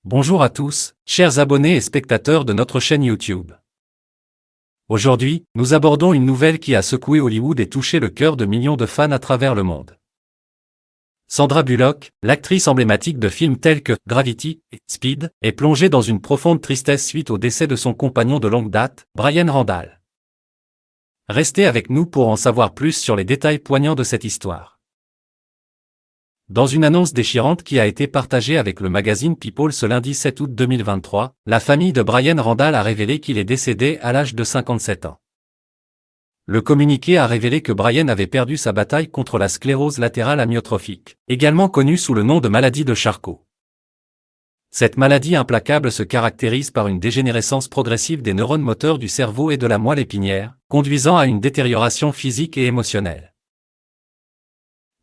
Bonjour à tous, chers abonnés et spectateurs de notre chaîne YouTube. Aujourd'hui, nous abordons une nouvelle qui a secoué Hollywood et touché le cœur de millions de fans à travers le monde. Sandra Bullock, l'actrice emblématique de films tels que Gravity et Speed, est plongée dans une profonde tristesse suite au décès de son compagnon de longue date, Brian Randall. Restez avec nous pour en savoir plus sur les détails poignants de cette histoire. Dans une annonce déchirante qui a été partagée avec le magazine People ce lundi 7 août 2023, la famille de Brian Randall a révélé qu'il est décédé à l'âge de 57 ans. Le communiqué a révélé que Brian avait perdu sa bataille contre la sclérose latérale amyotrophique, également connue sous le nom de maladie de Charcot. Cette maladie implacable se caractérise par une dégénérescence progressive des neurones moteurs du cerveau et de la moelle épinière, conduisant à une détérioration physique et émotionnelle.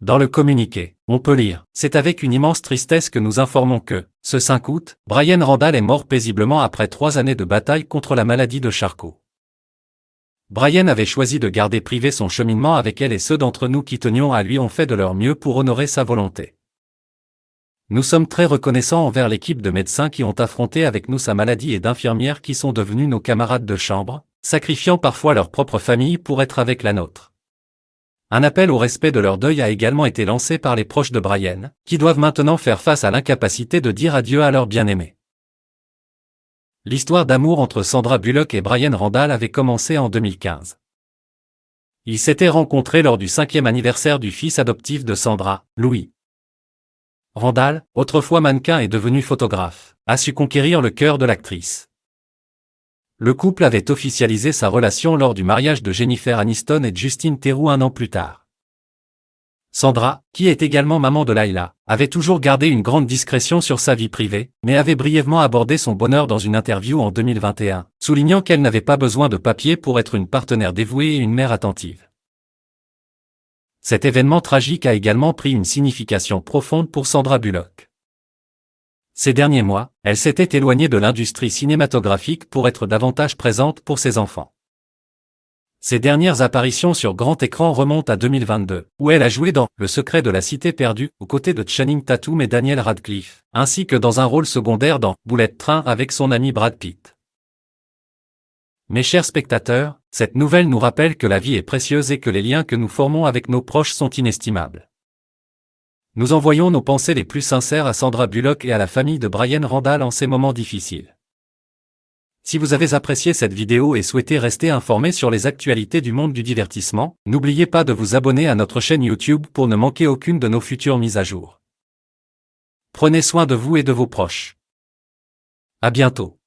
Dans le communiqué, on peut lire « C'est avec une immense tristesse que nous informons que, ce 5 août, Brian Randall est mort paisiblement après 3 années de bataille contre la maladie de Charcot. Brian avait choisi de garder privé son cheminement avec elle et ceux d'entre nous qui tenions à lui ont fait de leur mieux pour honorer sa volonté. Nous sommes très reconnaissants envers l'équipe de médecins qui ont affronté avec nous sa maladie et d'infirmières qui sont devenus nos camarades de chambre, sacrifiant parfois leur propre famille pour être avec la nôtre. Un appel au respect de leur deuil a également été lancé par les proches de Brian, qui doivent maintenant faire face à l'incapacité de dire adieu à leur bien-aimé. L'histoire d'amour entre Sandra Bullock et Brian Randall avait commencé en 2015. Ils s'étaient rencontrés lors du 5e anniversaire du fils adoptif de Sandra, Louis. Randall, autrefois mannequin et devenu photographe, a su conquérir le cœur de l'actrice. Le couple avait officialisé sa relation lors du mariage de Jennifer Aniston et Justin Theroux un an plus tard. Sandra, qui est également maman de Layla, avait toujours gardé une grande discrétion sur sa vie privée, mais avait brièvement abordé son bonheur dans une interview en 2021, soulignant qu'elle n'avait pas besoin de papier pour être une partenaire dévouée et une mère attentive. Cet événement tragique a également pris une signification profonde pour Sandra Bullock. Ces derniers mois, elle s'était éloignée de l'industrie cinématographique pour être davantage présente pour ses enfants. Ses dernières apparitions sur grand écran remontent à 2022, où elle a joué dans Le secret de la cité perdue, aux côtés de Channing Tatum et Daniel Radcliffe, ainsi que dans un rôle secondaire dans Bullet Train avec son ami Brad Pitt. Mes chers spectateurs, cette nouvelle nous rappelle que la vie est précieuse et que les liens que nous formons avec nos proches sont inestimables. Nous envoyons nos pensées les plus sincères à Sandra Bullock et à la famille de Brian Randall en ces moments difficiles. Si vous avez apprécié cette vidéo et souhaitez rester informé sur les actualités du monde du divertissement, n'oubliez pas de vous abonner à notre chaîne YouTube pour ne manquer aucune de nos futures mises à jour. Prenez soin de vous et de vos proches. À bientôt.